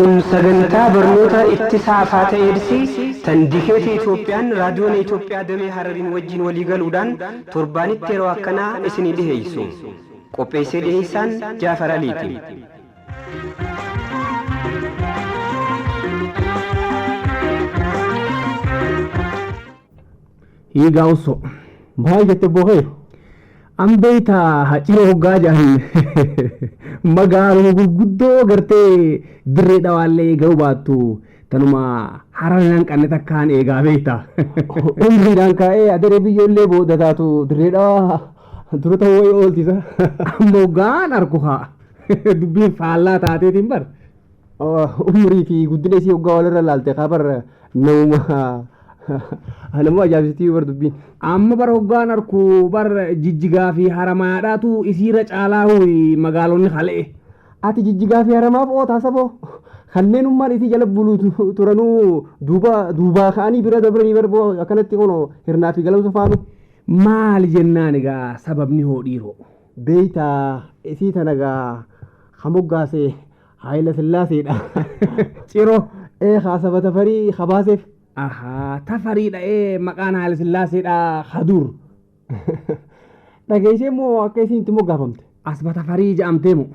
Kun sagantaa barnoota ittisaa Afata Eedsii tandikeeta Itoophiyaan raadiyoon Itoophiyaa damee Harariin wajjin walii galuudhaan torbaanitti yeroo akkanaa isinii dhiheessu. Qopheessee dhiheessaan Jaafar Aliiti. Hiigawso maal jette boqee ambeeta haciroo hoggaa jahan magaaluma gurguddoo gartee dirree dhawaallee ga'u baattu tanuma hararinaan qanne takkaan eegaa beekta umriidhaan kaa'ee adaree biyyoollee booda taatu dirree dhawaa dura ta'uu wayii ooltisa amma hoggaan argu haa dubbiin faallaa taateetiin bar umrii fi guddina isii hoggaa walirra laalte kaa bar namuma nama ajaa'ibsitii bar dubbiin amma bar hoggaan arku bar jijjigaa fi haramaadhaatu isiirra caalaa magaalonni halee ati jijjigaa fi haramaaf ootaa saboo kanneenummaan isii jala buluutu turanuu duubaa ka'anii bira dabranii barboo akkanatti kono hirnaa fi galamsa faanu maali jennaan egaa sababni hoo dhiiroo beeytaa isii tanagaa hamoggaasee Haayila Sillaaseedha ciroo haasaba tafarii habaaseef tafariidha maqaan Haayila Sillaaseedha hadur dhageessee moo akka isiin itti moggaafamte asba tafarii jedhamtee moo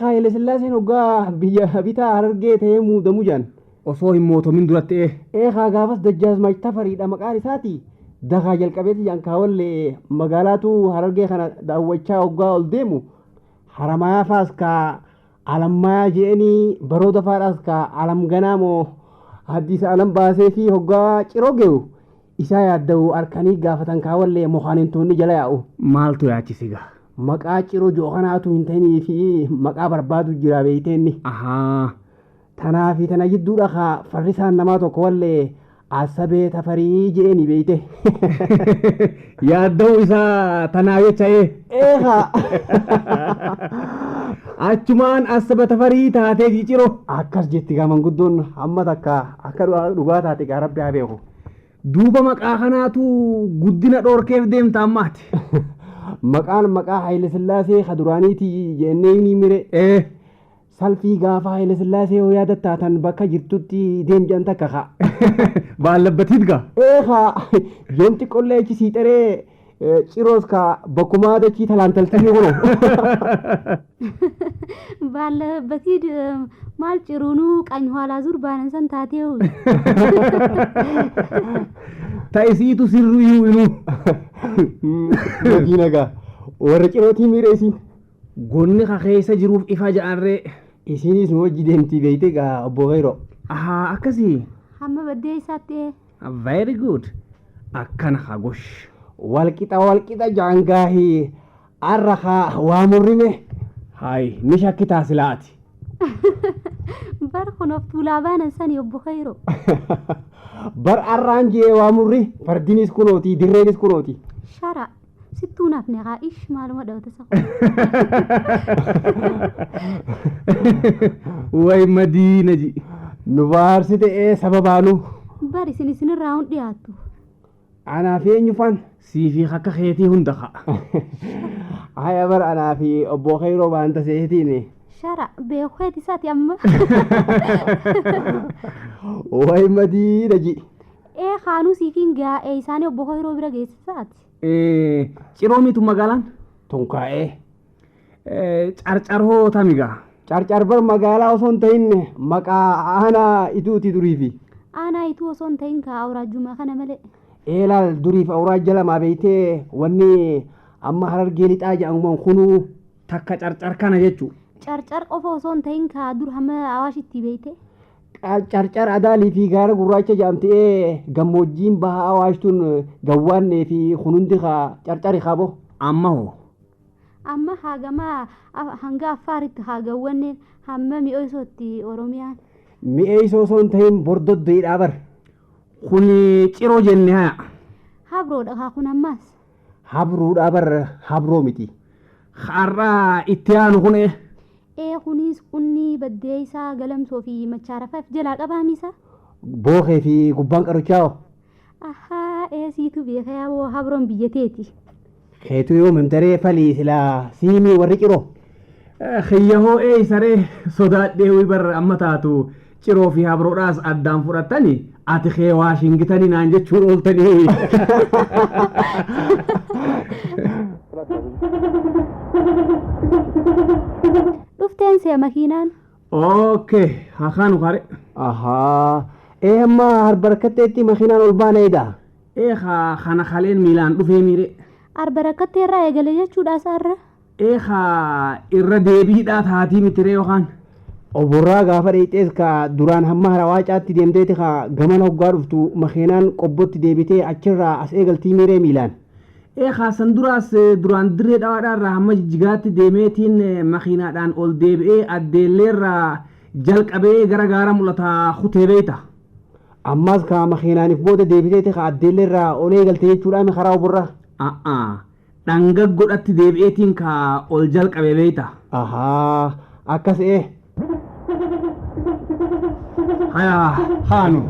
Haayila Sillaaseen hoggaa biyya bitaa Harargee ta'ee muudamu jedhan osoo hin mootomin duratti gaafas Dajjaazmaach Tafariidha maqaan isaati dakaa jalqabeeti jedhan kaawallee magaalaatu Harargee kana daawwachaa hoggaa ol deemu haramayaa faas kaa alammayaa jedhanii barooda faadhaas kaa alam ganaa moo haddisa alam baasee fi hoggaa ciroo ge'u isaa yaadda'u harkanii gaafatan kaawallee mohaanentoonni jala yaa'u maaltu yaachisiga maqaa ciroo jookanaatu hin ta'inii fi maqaa barbaadu jira beeyteenni tanaa fi tana jidduudha kaa farrisaan namaa tokko wallee asabee tafarii jedheni beeyte yaadda'u isaa tanaa jecha'ee achumaan asaba tafarii taatee jiciroo akkas jetti gaaman guddoon amma takka akka dhugaa taate gaa rabbi haa beeku duuba maqaa kanaatu guddina dhoorkeef deemta ammaati maqaan maqaa Haayile Sillaasee kaduraaniiti jennee ni mire salfii gaafa Haayile Sillaasee yoo yaadattaatan bakka jirtutti deemjan takka kaa baallabbatiit gaa yoomti qollee achi siixaree ciroos ka bakkumaa dachii talaantaltanii kuno baallabbatiit maal ciruunuu qany haalaa zur baanan san taateewu ta'isiitu sirru iyyuu inuu Diinagaa warra cirootii miireesiin gonni ka keessa jiruuf ifa ja'arree isiinis nu wajji deemtii beeyte gaa obbo Gayroo akkasii hamma baddee isaatti very good akkana haa gosh walqixa jaangaahi arra haa waa murrime hayi ni shakkitaa silaati bar kunof tuulaa baanan sani obbo Gayroo bar arraan jee waa murri fardinis kunooti dirreenis kunooti shara sittuunaaf neeqaa ish maaluma dhawata way madiina ji nu baarsite sababaanu bar isinirraa hun dhiyaattu anaa fi eenyufan sii fi akka keetii hunda kaa haya bar anaa fi obbo Gayroo baanta seetiin shara beekeeti isaati amma way madiina ji kaanuu siifiin gaa'ee isaanii obbo Gayroo bira geessisaati ciroomiitu magaalaan tunkaa'ee carcarhoo tamigaa carcarbar magaalaa osoo hin ta'in maqaa aanaa ituuti duriifi aanaa ituu osoo hin ta'in kaa awraajjumaa kana malee laal duriif awraajja lamaa beeytee wanni amma Harargee lixaa jedhamumaan kunuu takka carcar kana jechuu carcar qofa osoo hin ta'in kaa dur hamma awaashitti beeyte carcar adaalii fi gaara gurraacha jedhamtee gammoojjiin bahaa awaashtuun gawwaannee fi kunuundi kaa carcari qaabo amma hoo amma haagamaa hanga affaaritti haagawwanneen hamma mi'eessootti oromiyaan mi'eessoo osoo hin ta'in bordoddoodhaa bar kun ciroo jenne haya habroodha kaa kun ammaas habruudhaa bar habroo miti har'aa itti aanu kun kunis qunnii baddee isaa galamsoo fi machaarafaaf jalaa qabaamisa bookee fi gubbaan qaruchaa'o siitu beekaa boo habroon biyyateeti keetu yoo mamtaree falii silaa siimii warri ciroo خيهو إيه سري صدات ديوي بر أما تاتو ciroo fi habroodhaas addaan fudhattanii ati kee waashingitanii naan jechuun ooltanii. Dhufteen see makiinaan. Okay, hakaan ukare. Ahaa. Amma harbarakatteetti makiinaan ol baaneedha. Kana kaleen miilaan dhufee miire. Arbarakattee irraa eegale jechuudha isaarra. Irra deebiidhaa taatii mitire yookaan. Oborraa gaafa dheexees ka duraan hamma harawaacaatti deemteeti ka gamana hoggaa dhuftu makiinaan qobbotti deebitee achirraa as eegaltii miiree miilaan. San duraas duraan dirree dhawaadhaarraa hamma jijjigaatti deemeetiin makiinaadhaan ol deebi'ee addeelleerraa jalqabee gara gaara mul'ataa kutee beeyta. Ammas ka makiinaaniif booda deebiteeti ka addeelleerraa ol eegalte jechuudhaan karaa oborraa. Dhanga godhatti deebi'eetiin ka ol jalqabee beeyta. Ahaa akkas haanu.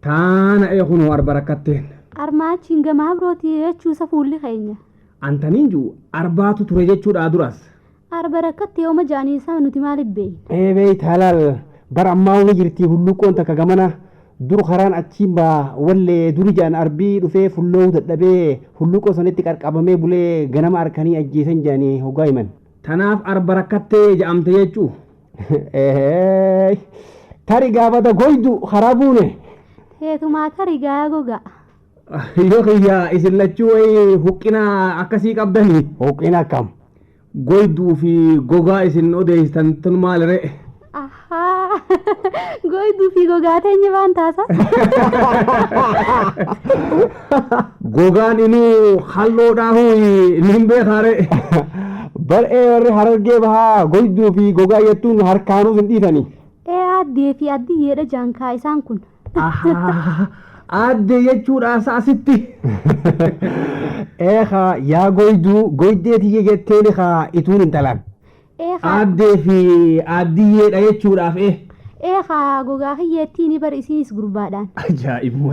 Taana kunoo arbarakatteen. Armaachiin gamaa birootii jechuusa fuulli keenya. Antaniin jiru arbaatu ture jechuudha duras. Arbarakattee yooma jaaniisaa nuti maaliif beeyna? Beeyta halaal bara ammaa huni jirti hulluuqoon takka gamana dur karaan achiin baa wallee duri jaan arbii dhufee fulloo dadhabee hulluuqoo sanitti qarqabamee bulee ganama harkanii ajjeesan jaanii hoggaa himan. Tanaaf arbarakattee jedhamte jechuu. Tari gaafata goydu karaa buune. Heetumaa tarii gaaya gogaa. Yoo kiyyaa isin lachuu wayii huqqina akkasii qabdanii. Huqqina akkam? Goyduu fi gogaa isin odeessitan tun maaliree? Ahaa goyduu fi gogaa teenye waan taasa. Gogaan inuu halloodhaahu niin beekaare. Bar'ee warri harargee bahaa goyduu fi gogaa jettuun harkaanuu hin dhiitanii. Addee fi addiyyeedha jaankaa isaan kun. Addee jechuudha asitti. Yaa goyduu goydeetii jetteen ituun hin talaan. Addee fi addiyyeedha jechuudhaaf. Gogaa hiyyeettiin bar isinis gurbaadhaan. Ajaa'ibmoo.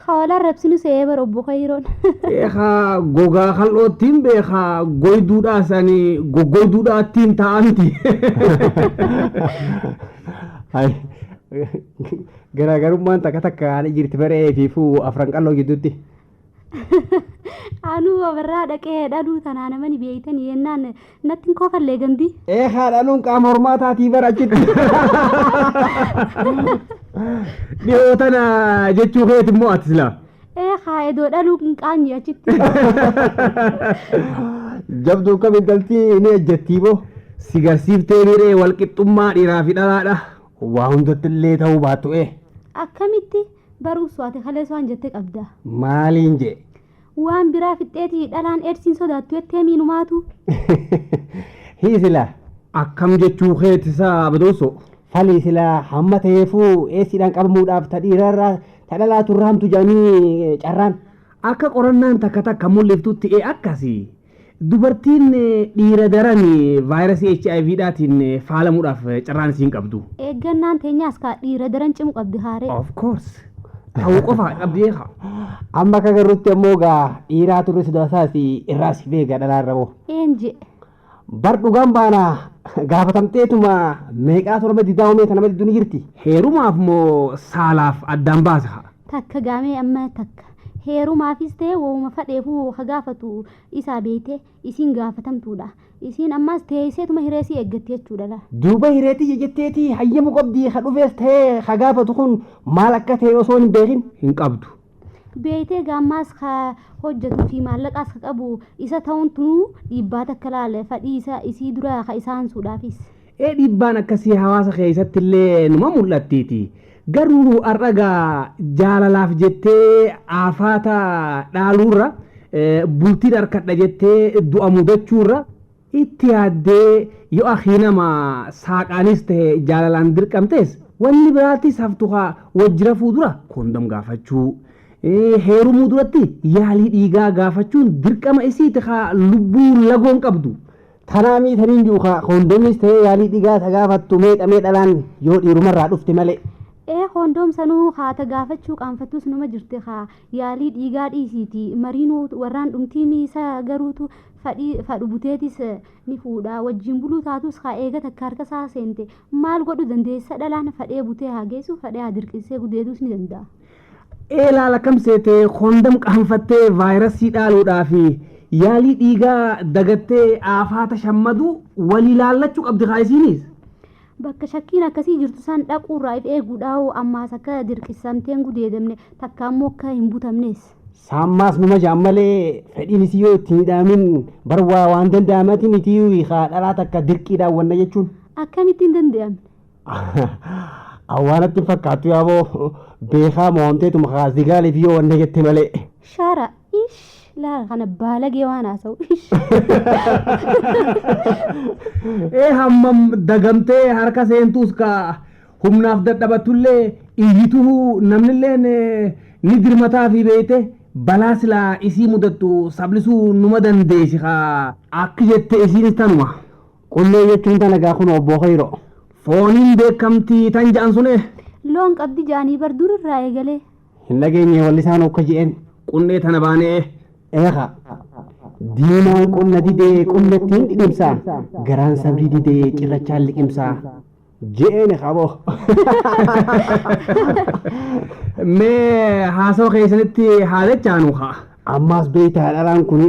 Hawaalaan rabsinu se'ee bara obbo Kayiroon. Gogaa kal'oottiin beekaa goyduudhaasanii goggoyduudhaattiin ta'a miti. Garaagarummaan takka takka jirti baree fi fuu afran qalloo gidduutti. Anuu obarraa dhaqee dhaduu tanaa namani beeytanii yennaan natti kofallee gandi. Dhaluun qaama hormaataatii bara achitti. Dhihoo tana jechuu keeti immoo ati silaa. Edoo dhaluun qaanyi achitti. Jabduu kam intaltii ni ejjettii boo. Si garsiiftee miree walqixxummaa dhiiraa fi dhalaadha. Waa hundatti illee ta'uu baattu. Akkamitti baruuf su'ate kalee waan jettee qabda. Maaliin jee? Waan biraa fixxeetii dhalaan eedsiin sodaattu jettee miinumaatu. Hiisila. Akkam jechuu keetisaa badooso. Falii silaa hamma ta'eefuu eessiidhaan qabamuudhaaf tadhiirarraa tadhalaatu irraa hamtu jaanii carraan. Akka qorannaan takka takka mul'iftutti akkasii. Dubartiin dhiira daran vaayirasii HIVdhaatiin faalamuudhaaf carraan isiin qabdu. Eeggannaan teenyaas kaa dhiira daran cimu qabdi haaree. Of course. Ta'uu qofa qabdi eegaa. Amma akka garrutti ammoo gaa dhiiraa turre sidaasaas irraas beega dhalaarra boo. Eenje. Bar dhugaan baanaa gaafatamteetuma meeqaa torba didaa'umee kana madi duni jirti. Heerumaaf moo saalaaf addaan baasa? Takka gaamee amma takka. Heerumaafis ta'e wooma fadheefuu ka gaafatu isaa beeyte isiin gaafatamtuudha. Isiin ammas teesseetuma hireesii eeggatti jechuudha. Duuba hireetii jetteetii hayyamu qabdii ka dhufees ta'e ka gaafatu kun maal akka ta'e osoo hin beekin hin qabdu. Beeytee gaammaas ka hojjetuu fi maallaqaas ka qabu isa ta'uun tunuu dhiibbaa takka laale fadhii isaa isii dura ka isaan suudhaafis. Dhiibbaan akkasii hawaasa keessatti illee numa mul'attiiti. Garuu har'agaa jaalalaaf jettee aafaata dhaaluurra bultii harkadha jettee du'a mudachuurra itti yaaddee yoo akhi nama saaqaanis ta'e jaalalaan dirqamtees wanni biraattis haftuhaa wajjira fuudura koondom gaafachuu heerumuu duratti yaalii dhiigaa gaafachuun dirqama isiiti haa lubbuu lagoon qabdu. Tanaamii taniin juukaa koondomis ta'ee yaalii dhiigaa isa gaafattu meedhamee dhalaan yoo dhiirumarraa dhufte malee. Hondoom sanuu haata gaafachuu qaanfattus numa jirte haa yaalii dhiigaa dhiisiiti mariinuu warraan dhumtiimii isaa garuutu fadhu buteetis ni fuudha wajjin buluu taatus haa eega takka harka isaa seente maal godhu dandeessa dhalaan fadhee butee haa geessu fadhee haa dirqisee gudeetus ni danda'a. Laala kam seete hondam qaanfattee vaayirasii dhaaluudhaaf yaalii dhiigaa dagattee aafaata shammadu walii laallachuu qabdi haa isiinis. Bakka shakkiin akkasii jirtu san dhaquurraa if eeguudhaa'u ammaas akka dirqisamteen gudeedamne takka ammoo akka hin butamnes. Saammaas numa jaammalee fedhiin isii yoo itti hidhaamin barwaa waan danda'amatiin itii haa dhalaa takka dirqiidhaan wanna jechuun. Akkamittiin danda'amne? Awwaanatti fakkaatu yaaboo beekaa mo'amteetuma haa zigaaleef yoo wanna jette malee. Shara ish laa kana baalagee waan haasa'u ish. Hammam dagamtee harka seentuus ka humnaaf dadhabattullee iyyituu namnillee ni dirmataa fi beeyte balaa silaa isii mudattu sablisuu numa dandeessi haa akka jette isiinis tanuma. Qullee jechuun tana gaa kun obbo Khayro. Fooniin beekamtii tan ja'an sune. Loon qabdi jaanii bar durirraa eegalee. Hin dhageenye wallisaan akka je'en. Qunnee tana baanee. Eegaa. Diinaan qonna didee qonnattiin dhidhimsaa garaan sabrii didee cirrachaan liqimsaa je'een qaboo. Mee haasoo keessanitti haalachaanu haa. Ammaas beektaa dhalaan kun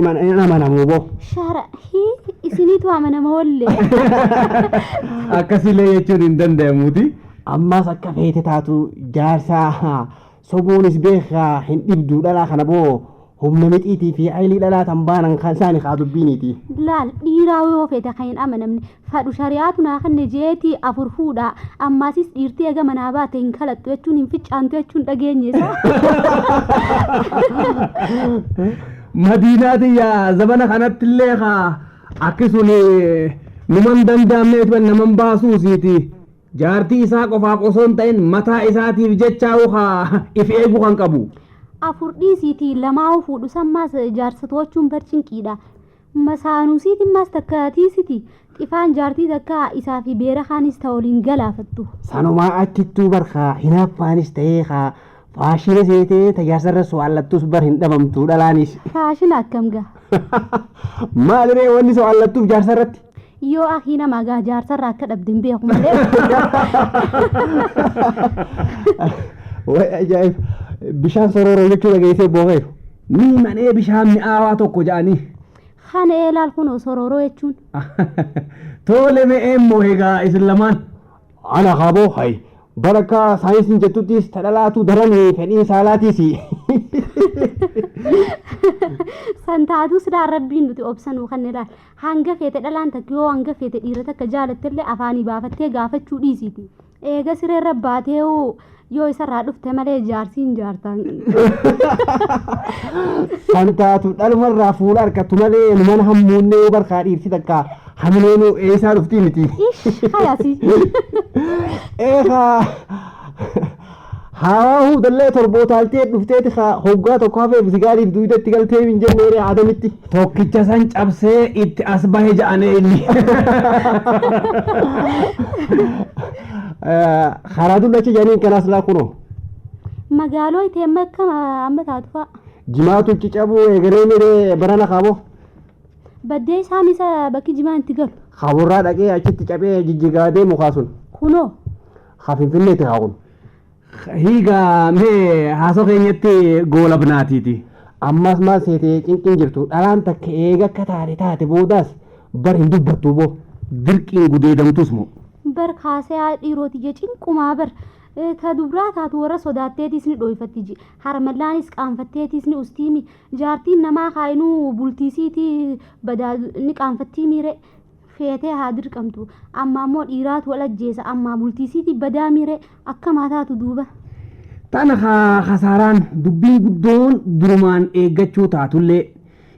amanamu boo. Shara isiniitu amanama wallee. Akkasillee jechuun hin danda'amuuti. Ammaas akka feete taatu jaarsaa sobuunis beekaa hin dhibdu dhalaa kana boo. Humna mixiitii fi ayilii dhalaa tan baanan kan isaanii haa dubbiiniiti. Laal dhiiraa yoo feete kan hin amanamne fadhu shari'aatu naa kanne jeetii afur fuudha ammaasis dhiirtii eega manaa baate hin kalattu jechuun hin ficcaantu jechuun dhageenye isaa. Madiinaati yaa zabana kanatti illee haa akkisuun numan danda'amneetu naman baasuusiiti. Jaartii isaa qofaaf osoo hin ta'in mataa isaatiif jechaa'u haa if eeguu kan qabu. Afur dhiisiitii lamaa fuudhu sammaas jaarsatoochuun barcinqiidha. Masaanuusiitiin maas takka tiisiti xifaan jaartii takka isaa fi beera kaanis ta'u waliin galaafattu. Sanumaa achittuu barkaa hinaaffaanis ta'ee haa faashina seetee tajaajilarra so'aallattus bar hin dhabamtu dhalaanis. Faashina akkam gaa? Maaliree wanni so'aallattuuf jaarsarratti? Yoo akii namaa gaa jaarsarraa akka dhabdin beeku malee. Way ajaa'ib! Bishaan sororoo jechuu dhageessee booqeeru. Ni manee bishaan mi'aawaa tokko ja'anii. Kana eelaal kunoo sororoo jechuun. Tole me'ee immoo egaa isin lamaan. Ana kaaboo hayi baraka saayinsiin jettuttis tadhalaatu daran fedhiin saalaatiis. Santaatus dhaan rabbiin nuti obsanuu kan ilaal hanga feete dhalaan takka yoo hanga feete dhiira takka jaalattellee afaanii baafattee gaafachuu dhiisiiti. Eega sireerra baateewu yoo isarraa dhufte malee jaarsiin jaartaan. Santaatu dhalumarraa fuula harkattu malee numan hammuunnee barkaa dhiirsi takka hamileenu eessaa dhuftii miti. Ish hayasi. Eegaa haa dallee torbootaltee dhufteeti hoggaa tokko hafeef sigaariif duudatti galtee hin jennee adamitti. Tokkicha san cabsee itti as bahe ja'anee inni. Karaa dullacha jedhaniin kanaas laa kunoo. Magaaloo itee amma taatu fa'a. Jimaatu cicabuu eegalee miree barana kaaboo. Baddee isaa misa bakki jimaan itti galu. Kaburraa dhaqee achitti cabee jijjigaadee mukaa sun. Kunoo. Finfinneetti haa kun. Hiigaa mee haasoo keenyatti goola binaatiiti. Ammas maal seetee cinqin jirtu dhalaan takka eega akka taate boodaas bar hin dubbattu boo. Dirqiin gudeedamtus moo. Bar kaasee haa dhiirooti je cinqumaa bar ta dubraa taatu warra sodaatteetis ni dhoofatti ji harmallaanis qaanfatteetis ni ustiimi jaartiin namaa kaayinuu bultiisiitii badaa ni qaanfattii miire feetee haa dirqamtu amma ammoo dhiiraatu wal ajjeesa amma bultiisiitii badaa miire akkamaa taatu duuba. Tana hasaaraan dubbiin guddoon durumaan eeggachuu taatullee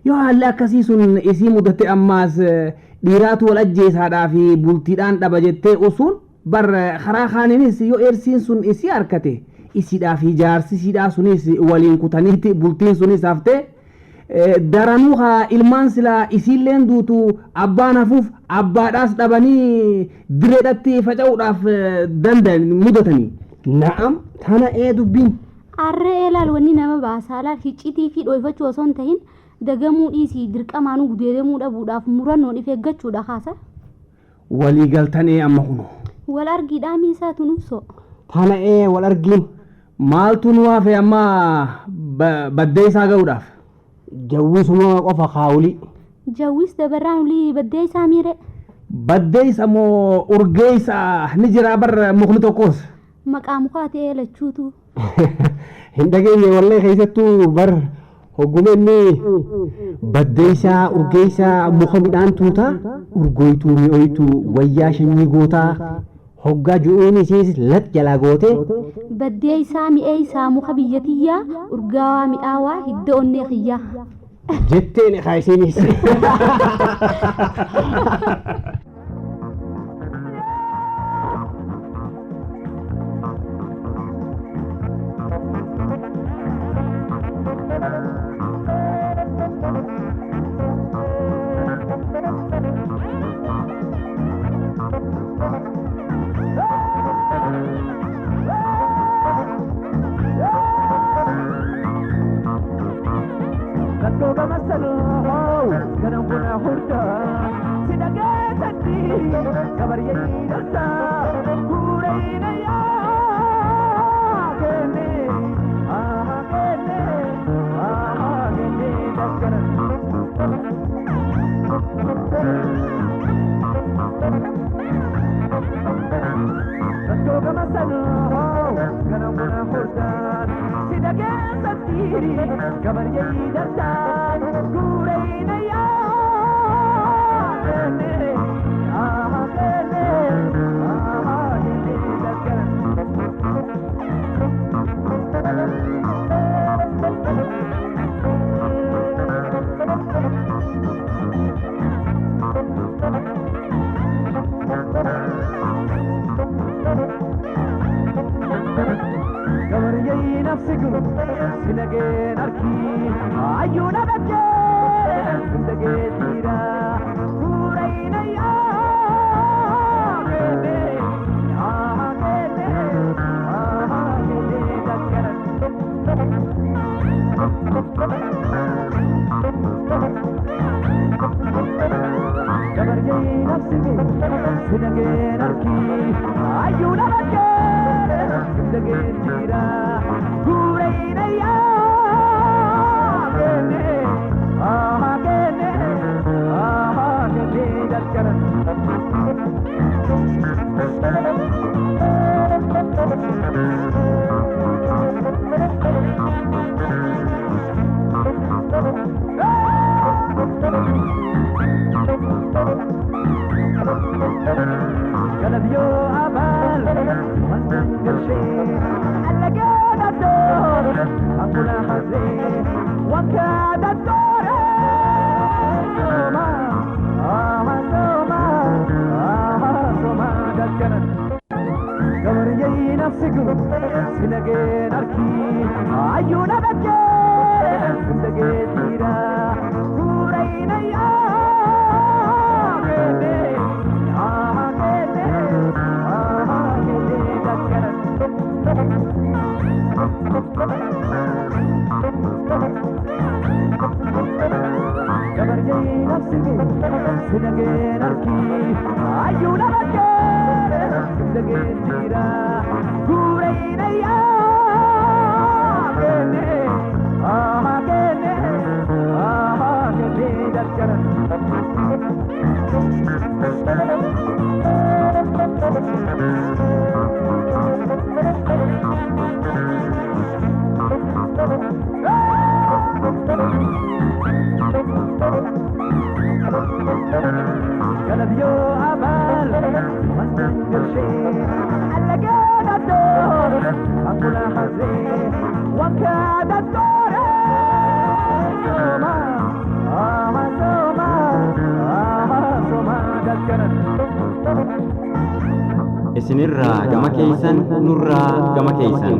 yoo haalli akkasii sun isii mudate ammaas dhiiraatu wal ajjeesaadhaa fi bultiidhaan dhaba jettee usuun bar karaa kaaninis yoo eersiin sun isii harkate isiidhaa fi jaarsisiidhaa sunis waliin kutaniiti bultiin sunis haftee daranuu haa ilmaan silaa isiilleen duutu abbaan hafuuf abbaadhaas dhabanii direedhatti faca'uudhaaf danda'an mudatanii Na'am tana dubbiin. Arree ilaal wanni nama baasaa laal hiccitii fi dhoofachuu osoo hin ta'in dagamuu dhiisii dirqamaanuu gudeedamuu dhabuudhaaf murannoon if eeggachuudha kaasa. Walii galtanee amma kuno. Wal argiidhaa miisaatu nubso. Tana wal argiin. Maaltu nu hafe amma baddee isaa ga'uudhaaf? Jawwisuma qofa kaawulii. Jawwis dabarraan ulii baddee isaa miire. Baddee isa moo urgee isaa ni jira bar mukni tokkos? Maqaa mukaa ta'ee lachuutu. Hin dhageenye wallee keessattuu bar hoggumeenni baddee isaa urgee isaa muka midhaan tuutaa urgoytuu mi'ooytuu wayyaa shanyii gootaa hoggaa ju'uun isiis lat jalaa goote. Baddee isaa mi'ee isaa muka biyyatiyyaa urgaawaa mi'aawaa hidda onnee xiyyaa. Jetteen kaayisiinis. Isinirraa gama keessan nurraa gama keessan